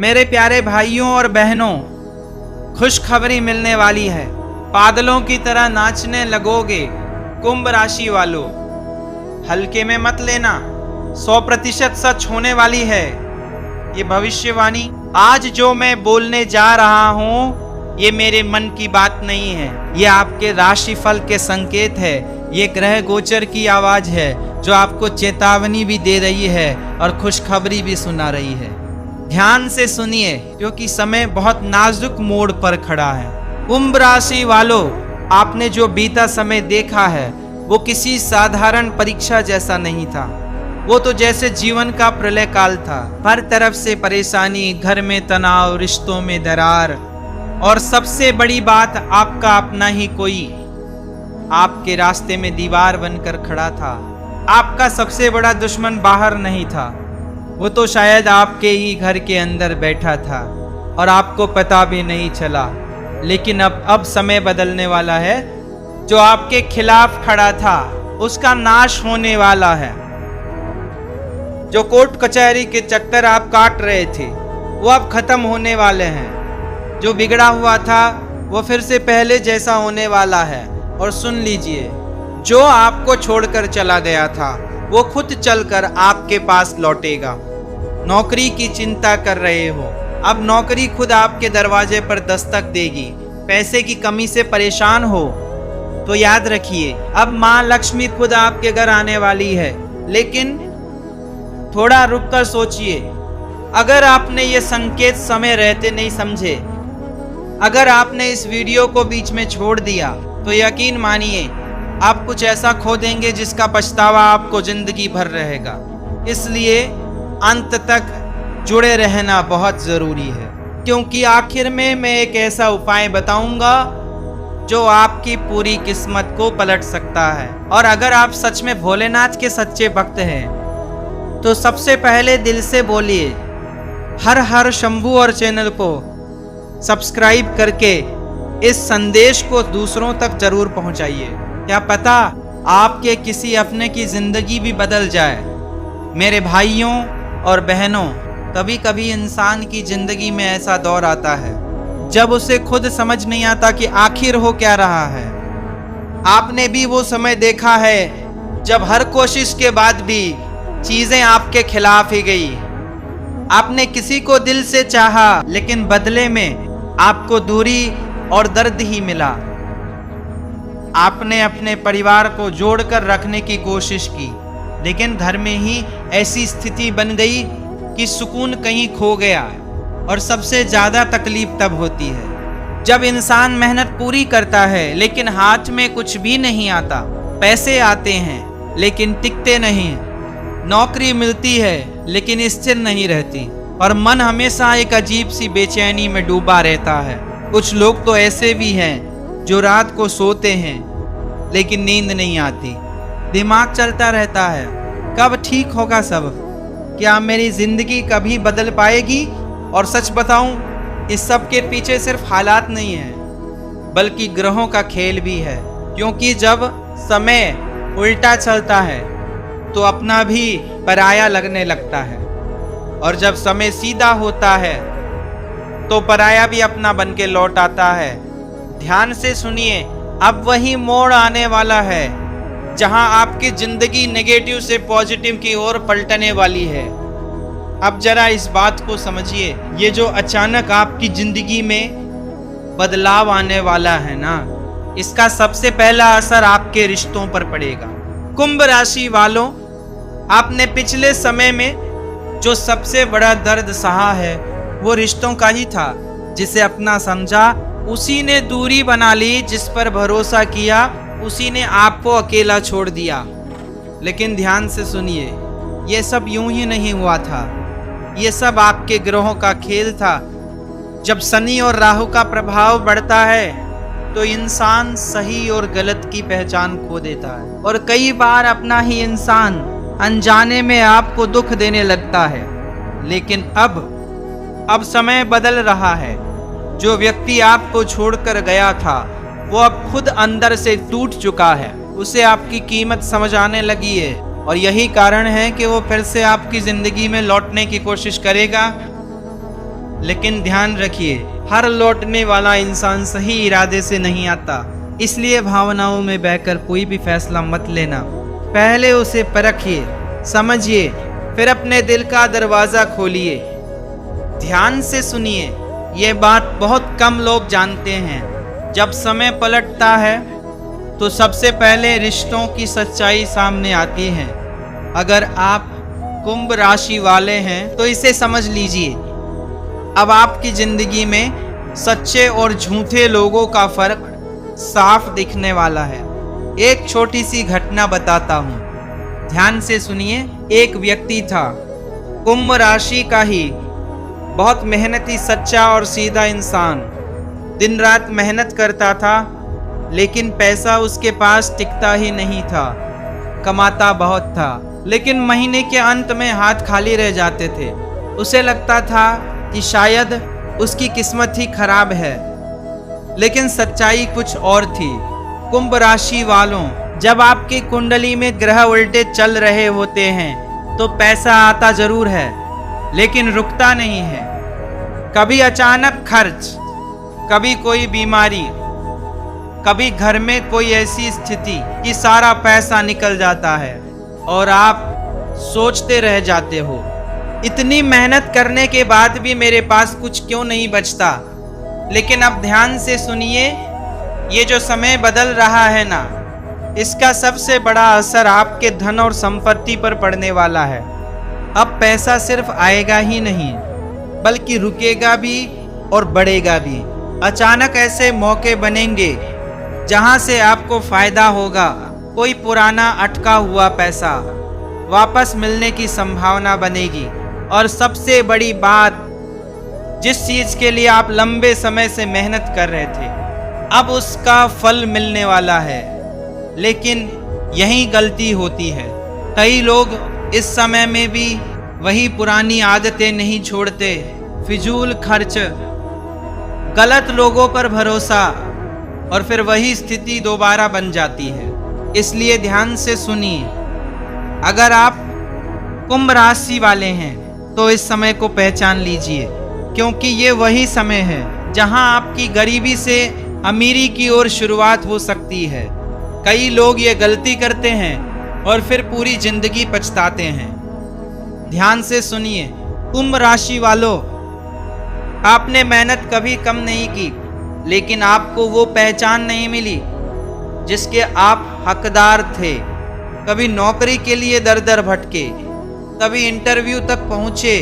मेरे प्यारे भाइयों और बहनों, खुशखबरी मिलने वाली है। बादलों की तरह नाचने लगोगे कुंभ राशि वालों। हल्के में मत लेना, 100% सच होने वाली है ये भविष्यवाणी। आज जो मैं बोलने जा रहा हूँ ये मेरे मन की बात नहीं है, ये आपके राशिफल के संकेत है। ये ग्रह गोचर की आवाज है जो आपको चेतावनी भी दे रही है और खुशखबरी भी सुना रही है। ध्यान से सुनिए क्योंकि समय बहुत नाजुक मोड़ पर खड़ा है। कुंभ राशि वालों, आपने जो बीता समय देखा है वो किसी साधारण परीक्षा जैसा नहीं था। वो तो जैसे जीवन का प्रलय काल था। हर तरफ से परेशानी, घर में तनाव, रिश्तों में दरार, और सबसे बड़ी बात आपका अपना ही कोई आपके रास्ते में दीवार बनकर खड़ा था। आपका सबसे बड़ा दुश्मन बाहर नहीं था, वो तो शायद आपके ही घर के अंदर बैठा था और आपको पता भी नहीं चला। लेकिन अब समय बदलने वाला है। जो आपके खिलाफ खड़ा था उसका नाश होने वाला है। जो कोर्ट कचहरी के चक्कर आप काट रहे थे वो अब खत्म होने वाले हैं। जो बिगड़ा हुआ था वो फिर से पहले जैसा होने वाला है। और सुन लीजिए, जो आपको छोड़कर चला गया था वो खुद चलकर आपके पास लौटेगा। नौकरी की चिंता कर रहे हो, अब नौकरी खुद आपके दरवाजे पर दस्तक देगी। पैसे की कमी से परेशान हो तो याद रखिए, अब माँ लक्ष्मी खुद आपके घर आने वाली है। लेकिन थोड़ा रुककर सोचिए, अगर आपने ये संकेत समय रहते नहीं समझे, अगर आपने इस वीडियो को बीच में छोड़ दिया तो यकीन मानिए आप कुछ ऐसा खो देंगे जिसका पछतावा आपको जिंदगी भर रहेगा। इसलिए अंत तक जुड़े रहना बहुत जरूरी है, क्योंकि आखिर में मैं एक ऐसा उपाय बताऊंगा जो आपकी पूरी किस्मत को पलट सकता है। और अगर आप सच में भोलेनाथ के सच्चे भक्त हैं तो सबसे पहले दिल से बोलिए हर हर शंभू, और चैनल को सब्सक्राइब करके इस संदेश को दूसरों तक जरूर पहुंचाइए। क्या पता आपके किसी अपने की जिंदगी भी बदल जाए। मेरे भाइयों और बहनों, कभी कभी इंसान की जिंदगी में ऐसा दौर आता है जब उसे खुद समझ नहीं आता कि आखिर हो क्या रहा है। आपने भी वो समय देखा है जब हर कोशिश के बाद भी चीजें आपके खिलाफ ही गई। आपने किसी को दिल से चाहा लेकिन बदले में आपको दूरी और दर्द ही मिला। आपने अपने परिवार को जोड़कर रखने की कोशिश की, लेकिन घर में ही ऐसी स्थिति बन गई कि सुकून कहीं खो गया। और सबसे ज्यादा तकलीफ तब होती है जब इंसान मेहनत पूरी करता है लेकिन हाथ में कुछ भी नहीं आता। पैसे आते हैं लेकिन टिकते नहीं, नौकरी मिलती है लेकिन स्थिर नहीं रहती, और मन हमेशा एक अजीब सी बेचैनी में डूबा रहता है। कुछ लोग तो ऐसे भी हैं जो रात को सोते हैं लेकिन नींद नहीं आती, दिमाग चलता रहता है कब ठीक होगा सब, क्या मेरी जिंदगी कभी बदल पाएगी। और सच बताऊं, इस सब के पीछे सिर्फ हालात नहीं है बल्कि ग्रहों का खेल भी है। क्योंकि जब समय उल्टा चलता है तो अपना भी पराया लगने लगता है, और जब समय सीधा होता है तो पराया भी अपना बन के लौट आता है। ध्यान से सुनिए, अब वही मोड़ आने वाला है जहां आपकी जिंदगी नेगेटिव से पॉजिटिव की ओर पलटने वाली है। अब जरा इस बात को समझिए, ये जो अचानक आपकी जिंदगी में बदलाव आने वाला है ना, इसका सबसे पहला असर आपके रिश्तों पर पड़ेगा। कुंभ राशि वालों, आपने पिछले समय में जो सबसे बड़ा दर्द सहा है वो रिश्तों का ही था। जिसे अपना समझा उसी ने दूरी बना ली, जिस पर भरोसा किया उसी ने आपको अकेला छोड़ दिया। लेकिन ध्यान से सुनिए, ये सब यूं ही नहीं हुआ था, ये सब आपके ग्रहों का खेल था। जब शनि और राहु का प्रभाव बढ़ता है तो इंसान सही और गलत की पहचान खो देता है, और कई बार अपना ही इंसान अनजाने में आपको दुख देने लगता है। लेकिन अब समय बदल रहा है। जो व्यक्ति आपको छोड़कर गया था वो अब खुद अंदर से टूट चुका है, उसे आपकी कीमत समझ आने लगी है, और यही कारण है कि वो फिर से आपकी जिंदगी में लौटने की कोशिश करेगा। लेकिन ध्यान रखिए, हर लौटने वाला इंसान सही इरादे से नहीं आता, इसलिए भावनाओं में बहकर कोई भी फैसला मत लेना। पहले उसे परखिए, समझिए, फिर अपने दिल का दरवाजा खोलिए। ध्यान से सुनिए, ये बात बहुत कम लोग जानते हैं। जब समय पलटता है तो सबसे पहले रिश्तों की सच्चाई सामने आती है। अगर आप कुंभ राशि वाले हैं तो इसे समझ लीजिए, अब आपकी जिंदगी में सच्चे और झूठे लोगों का फर्क साफ दिखने वाला है। एक छोटी सी घटना बताता हूँ, ध्यान से सुनिए। एक व्यक्ति था, कुंभ राशि का ही, बहुत मेहनती, सच्चा और सीधा इंसान। दिन रात मेहनत करता था, लेकिन पैसा उसके पास टिकता ही नहीं था। कमाता बहुत था, लेकिन महीने के अंत में हाथ खाली रह जाते थे। उसे लगता था कि शायद उसकी किस्मत ही खराब है, लेकिन सच्चाई कुछ और थी। कुंभ राशि वालों, जब आपकी कुंडली में ग्रह उल्टे चल रहे होते हैं तो पैसा आता जरूर है, लेकिन रुकता नहीं है। कभी अचानक खर्च, कभी कोई बीमारी, कभी घर में कोई ऐसी स्थिति कि सारा पैसा निकल जाता है और आप सोचते रह जाते हो, इतनी मेहनत करने के बाद भी मेरे पास कुछ क्यों नहीं बचता। लेकिन अब ध्यान से सुनिए, ये जो समय बदल रहा है ना, इसका सबसे बड़ा असर आपके धन और संपत्ति पर पड़ने वाला है। अब पैसा सिर्फ आएगा ही नहीं, बल्कि रुकेगा भी और बढ़ेगा भी। अचानक ऐसे मौके बनेंगे जहां से आपको फायदा होगा। कोई पुराना अटका हुआ पैसा वापस मिलने की संभावना बनेगी, और सबसे बड़ी बात, जिस चीज के लिए आप लंबे समय से मेहनत कर रहे थे, अब उसका फल मिलने वाला है। लेकिन यही गलती होती है, कई लोग इस समय में भी वही पुरानी आदतें नहीं छोड़ते। फिजूल खर्च, गलत लोगों पर भरोसा, और फिर वही स्थिति दोबारा बन जाती है। इसलिए ध्यान से सुनिए, अगर आप कुंभ राशि वाले हैं तो इस समय को पहचान लीजिए, क्योंकि ये वही समय है जहां आपकी गरीबी से अमीरी की ओर शुरुआत हो सकती है। कई लोग ये गलती करते हैं और फिर पूरी जिंदगी पछताते हैं। ध्यान से सुनिए, कुंभ राशि वालों, आपने मेहनत कभी कम नहीं की, लेकिन आपको वो पहचान नहीं मिली जिसके आप हकदार थे। कभी नौकरी के लिए दर दर भटके, कभी इंटरव्यू तक पहुंचे,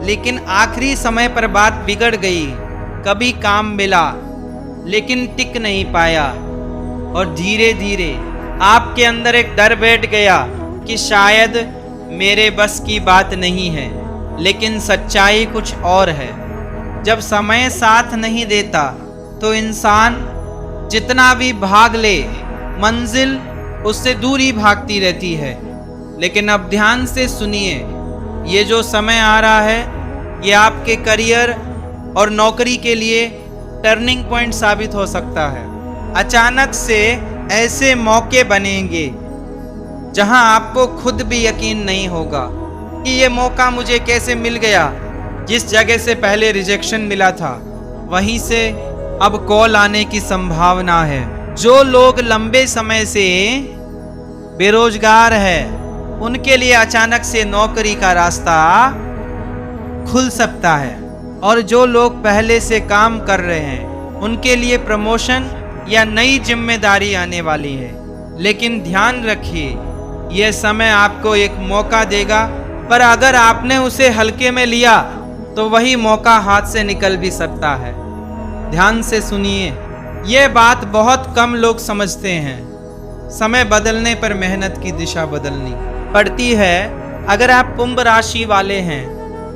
लेकिन आखिरी समय पर बात बिगड़ गई। कभी काम मिला, लेकिन टिक नहीं पाया, और धीरे धीरे आपके अंदर एक डर बैठ गया कि शायद मेरे बस की बात नहीं है। लेकिन सच्चाई कुछ और है। जब समय साथ नहीं देता तो इंसान जितना भी भाग ले, मंजिल उससे दूर ही भागती रहती है। लेकिन अब ध्यान से सुनिए, ये जो समय आ रहा है, ये आपके करियर और नौकरी के लिए टर्निंग पॉइंट साबित हो सकता है। अचानक से ऐसे मौके बनेंगे जहां आपको खुद भी यकीन नहीं होगा कि ये मौका मुझे कैसे मिल गया। जिस जगह से पहले रिजेक्शन मिला था, वहीं से अब कॉल आने की संभावना है। जो लोग लंबे समय से बेरोजगार है, उनके लिए अचानक से नौकरी का रास्ता खुल सकता है, और जो लोग पहले से काम कर रहे हैं, उनके लिए प्रमोशन या नई जिम्मेदारी आने वाली है। लेकिन ध्यान रखिए, यह समय आपको एक मौका देगा, पर अगर आपने उसे हल्के में लिया तो वही मौका हाथ से निकल भी सकता है। ध्यान से सुनिए, यह बात बहुत कम लोग समझते हैं। समय बदलने पर मेहनत की दिशा बदलनी पड़ती है। अगर आप कुंभ राशि वाले हैं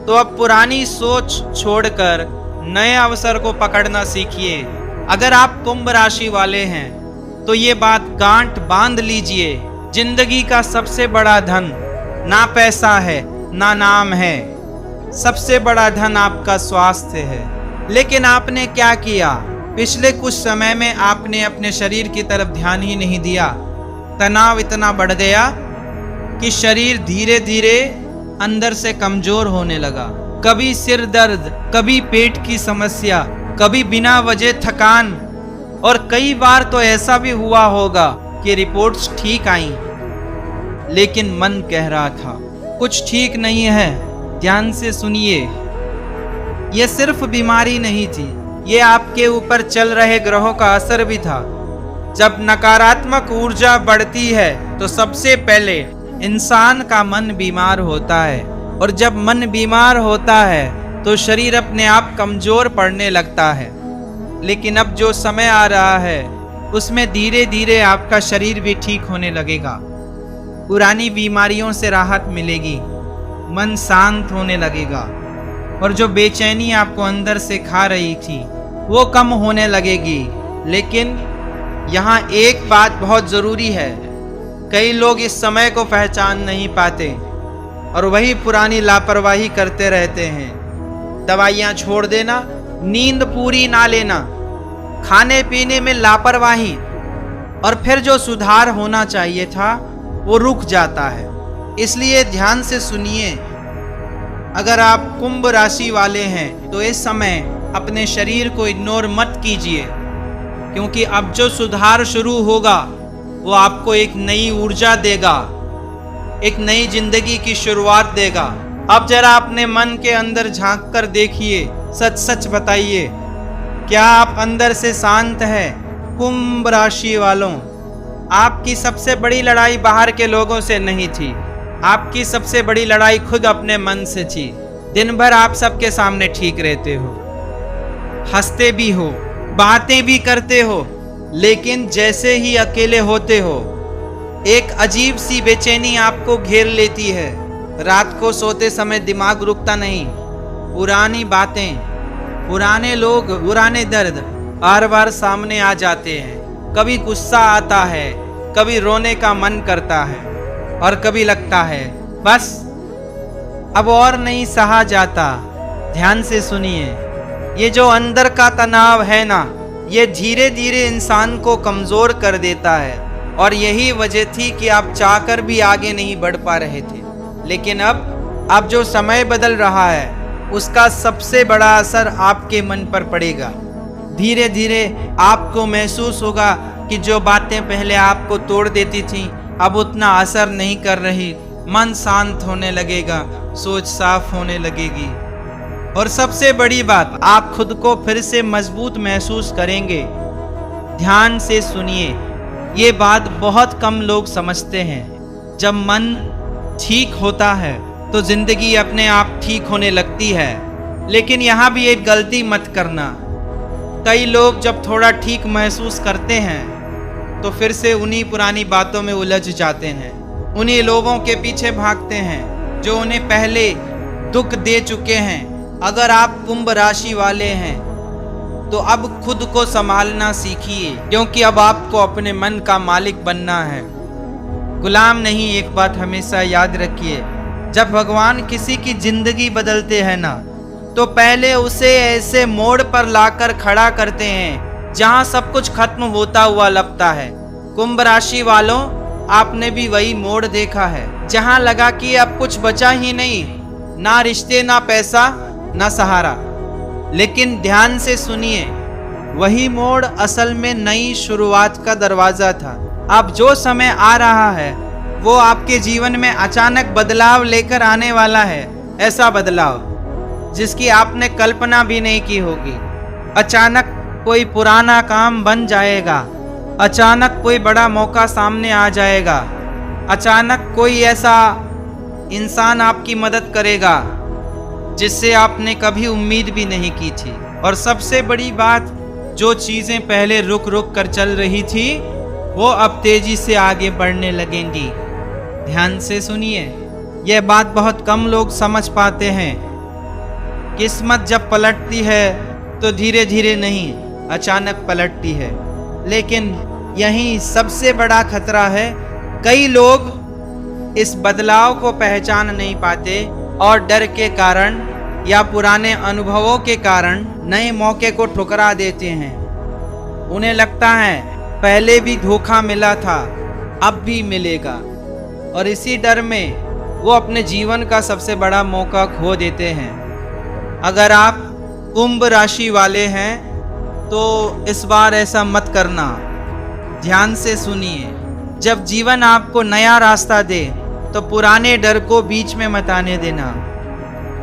तो अब पुरानी सोच छोड़कर नए अवसर को पकड़ना सीखिए। अगर आप कुंभ राशि वाले हैं तो ये बात गांठ बांध लीजिए, जिंदगी का सबसे बड़ा धन ना पैसा है ना नाम है, सबसे बड़ा धन आपका स्वास्थ्य है। लेकिन आपने क्या किया? पिछले कुछ समय में आपने अपने शरीर की तरफ ध्यान ही नहीं दिया। तनाव इतना बढ़ गया कि शरीर धीरे धीरे अंदर से कमजोर होने लगा। कभी सिर दर्द, कभी पेट की समस्या, कभी बिना वजह थकान, और कई बार तो ऐसा भी हुआ होगा कि रिपोर्ट्स ठीक आई, लेकिन मन कह रहा था कुछ ठीक नहीं है। ध्यान से सुनिए, यह सिर्फ बीमारी नहीं थी, ये आपके ऊपर चल रहे ग्रहों का असर भी था। जब नकारात्मक ऊर्जा बढ़ती है तो सबसे पहले इंसान का मन बीमार होता है, और जब मन बीमार होता है तो शरीर अपने आप कमजोर पड़ने लगता है। लेकिन अब जो समय आ रहा है उसमें धीरे धीरे आपका शरीर भी ठीक होने लगेगा, पुरानी बीमारियों से राहत मिलेगी, मन शांत होने लगेगा, और जो बेचैनी आपको अंदर से खा रही थी वो कम होने लगेगी। लेकिन यहाँ एक बात बहुत ज़रूरी है, कई लोग इस समय को पहचान नहीं पाते और वही पुरानी लापरवाही करते रहते हैं। दवाइयाँ छोड़ देना, नींद पूरी ना लेना, खाने पीने में लापरवाही, और फिर जो सुधार होना चाहिए था वो रुक जाता है। इसलिए ध्यान से सुनिए, अगर आप कुंभ राशि वाले हैं तो इस समय अपने शरीर को इग्नोर मत कीजिए, क्योंकि अब जो सुधार शुरू होगा वो आपको एक नई ऊर्जा देगा, एक नई जिंदगी की शुरुआत देगा। अब जरा अपने मन के अंदर झांक कर देखिए, सच सच बताइए, क्या आप अंदर से शांत हैं? कुंभ राशि वालों, आपकी सबसे बड़ी लड़ाई बाहर के लोगों से नहीं थी, आपकी सबसे बड़ी लड़ाई खुद अपने मन से थी। दिन भर आप सबके सामने ठीक रहते हो, हंसते भी हो, बातें भी करते हो, लेकिन जैसे ही अकेले होते हो एक अजीब सी बेचैनी आपको घेर लेती है। रात को सोते समय दिमाग रुकता नहीं, पुरानी बातें, पुराने लोग, पुराने दर्द बार बार सामने आ जाते हैं। कभी गुस्सा आता है, कभी रोने का मन करता है, और कभी लगता है बस अब और नहीं सहा जाता। ध्यान से सुनिए, ये जो अंदर का तनाव है ना, ये धीरे धीरे इंसान को कमज़ोर कर देता है, और यही वजह थी कि आप चाहकर भी आगे नहीं बढ़ पा रहे थे। लेकिन अब जो समय बदल रहा है उसका सबसे बड़ा असर आपके मन पर पड़ेगा। धीरे धीरे आपको महसूस होगा कि जो बातें पहले आपको तोड़ देती थीं अब उतना असर नहीं कर रही, मन शांत होने लगेगा, सोच साफ होने लगेगी, और सबसे बड़ी बात, आप खुद को फिर से मजबूत महसूस करेंगे। ध्यान से सुनिए, ये बात बहुत कम लोग समझते हैं। जब मन ठीक होता है तो जिंदगी अपने आप ठीक होने लगती है। लेकिन यहाँ भी एक गलती मत करना, कई लोग जब थोड़ा ठीक महसूस करते हैं तो फिर से उन्हीं पुरानी बातों में उलझ जाते हैं, उन्हीं लोगों के पीछे भागते हैं जो उन्हें पहले दुख दे चुके हैं। अगर आप कुंभ राशि वाले हैं तो अब खुद को संभालना सीखिए, क्योंकि अब आपको अपने मन का मालिक बनना है, गुलाम नहीं। एक बात हमेशा याद रखिए, जब भगवान किसी की जिंदगी बदलते हैं ना तो पहले उसे ऐसे मोड़ पर लाकर खड़ा करते हैं जहां सब कुछ खत्म होता हुआ लगता है। कुंभ राशि वालों, आपने भी वही मोड़ देखा है जहां लगा कि अब कुछ बचा ही नहीं, ना रिश्ते, ना पैसा, ना सहारा। लेकिन ध्यान से सुनिए, वही मोड़ असल में नई शुरुआत का दरवाजा था। अब जो समय आ रहा है वो आपके जीवन में अचानक बदलाव लेकर आने वाला है, ऐसा बदलाव जिसकी आपने कल्पना भी नहीं की होगी। अचानक कोई पुराना काम बन जाएगा, अचानक कोई बड़ा मौका सामने आ जाएगा, अचानक कोई ऐसा इंसान आपकी मदद करेगा जिससे आपने कभी उम्मीद भी नहीं की थी। और सबसे बड़ी बात, जो चीज़ें पहले रुक रुक कर चल रही थी वो अब तेजी से आगे बढ़ने लगेंगी। ध्यान से सुनिए, यह बात बहुत कम लोग समझ पाते हैं। किस्मत जब पलटती है तो धीरे धीरे नहीं, अचानक पलटती है। लेकिन यही सबसे बड़ा खतरा है, कई लोग इस बदलाव को पहचान नहीं पाते और डर के कारण या पुराने अनुभवों के कारण नए मौके को ठुकरा देते हैं। उन्हें लगता है पहले भी धोखा मिला था, अब भी मिलेगा, और इसी डर में वो अपने जीवन का सबसे बड़ा मौका खो देते हैं। अगर आप कुंभ राशि वाले हैं तो इस बार ऐसा मत करना। ध्यान से सुनिए, जब जीवन आपको नया रास्ता दे तो पुराने डर को बीच में मत आने देना,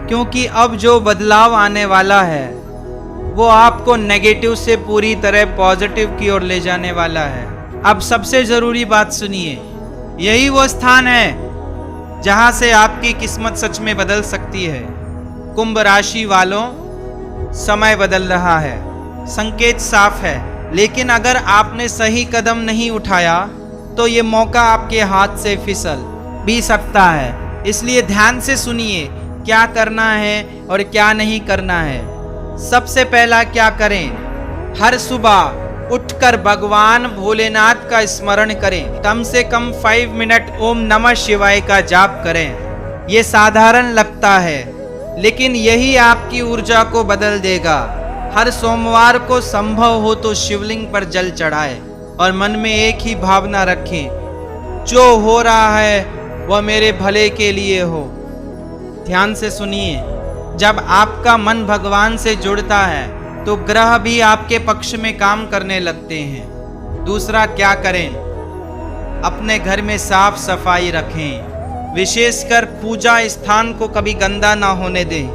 क्योंकि अब जो बदलाव आने वाला है वो आपको नेगेटिव से पूरी तरह पॉजिटिव की ओर ले जाने वाला है। अब सबसे जरूरी बात सुनिए, यही वो स्थान है जहां से आपकी किस्मत सच में बदल सकती है। कुंभ राशि वालों, समय बदल रहा है, संकेत साफ है, लेकिन अगर आपने सही कदम नहीं उठाया तो ये मौका आपके हाथ से फिसल भी सकता है। इसलिए ध्यान से सुनिए क्या करना है और क्या नहीं करना है। सबसे पहला क्या करें, हर सुबह उठकर भगवान भोलेनाथ का स्मरण करें। कम से कम 5 मिनट ओम नमः शिवाय का जाप करें। ये साधारण लगता है, लेकिन यही आपकी ऊर्जा को बदल देगा। हर सोमवार को संभव हो तो शिवलिंग पर जल चढ़ाएं और मन में एक ही भावना रखें, जो हो रहा है वह मेरे भले के लिए हो। ध्यान से सुनिए, जब आपका मन भगवान से जुड़ता है तो ग्रह भी आपके पक्ष में काम करने लगते हैं। दूसरा क्या करें, अपने घर में साफ सफाई रखें, विशेषकर पूजा स्थान को कभी गंदा ना होने दें,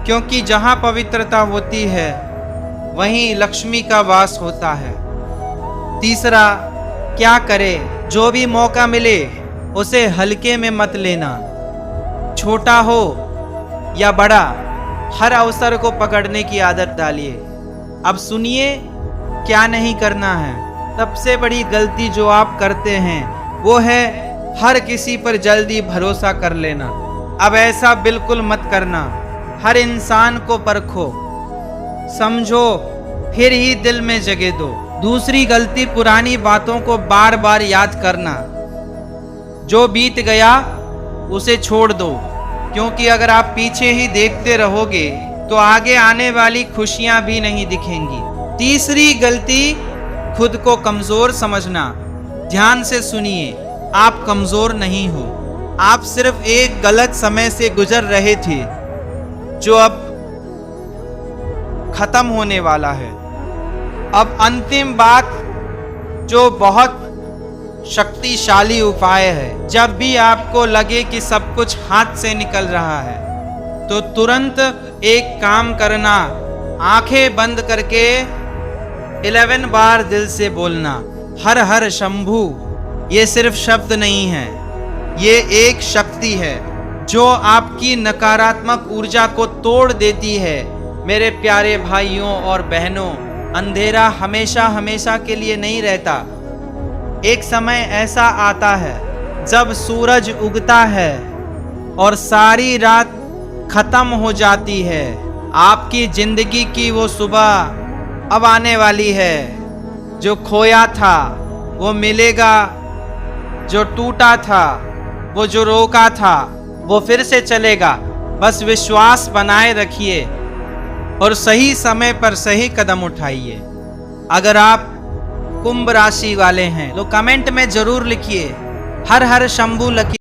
क्योंकि जहां पवित्रता होती है वहीं लक्ष्मी का वास होता है। तीसरा क्या करें, जो भी मौका मिले उसे हल्के में मत लेना, छोटा हो या बड़ा, हर अवसर को पकड़ने की आदत डालिए। अब सुनिए क्या नहीं करना है। सबसे बड़ी गलती जो आप करते हैं वो है हर किसी पर जल्दी भरोसा कर लेना। अब ऐसा बिल्कुल मत करना। हर इंसान को परखो, समझो, फिर ही दिल में जगह दो। दूसरी गलती, पुरानी बातों को बार बार याद करना। जो बीत गया उसे छोड़ दो, क्योंकि अगर आप पीछे ही देखते रहोगे तो आगे आने वाली खुशियां भी नहीं दिखेंगी। तीसरी गलती, खुद को कमजोर समझना। ध्यान से सुनिए, आप कमजोर नहीं हो, आप सिर्फ एक गलत समय से गुजर रहे थे जो अब खत्म होने वाला है। अब अंतिम बात, जो बहुत शक्तिशाली उपाय है, जब भी आपको लगे कि सब कुछ हाथ से निकल रहा है तो तुरंत एक काम करना, आंखें बंद करके 11 बार दिल से बोलना, हर हर शंभू। ये सिर्फ शब्द नहीं है, ये एक शक्ति है जो आपकी नकारात्मक ऊर्जा को तोड़ देती है। मेरे प्यारे भाइयों और बहनों, अंधेरा हमेशा हमेशा के लिए नहीं रहता। एक समय ऐसा आता है जब सूरज उगता है और सारी रात खत्म हो जाती है। आपकी जिंदगी की वो सुबह अब आने वाली है। जो खोया था वो मिलेगा, जो टूटा था, वो जो रोका था वो फिर से चलेगा। बस विश्वास बनाए रखिए और सही समय पर सही कदम उठाइए। अगर आप कुंभ राशि वाले हैं तो कमेंट में जरूर लिखिए हर हर शंभू लकी।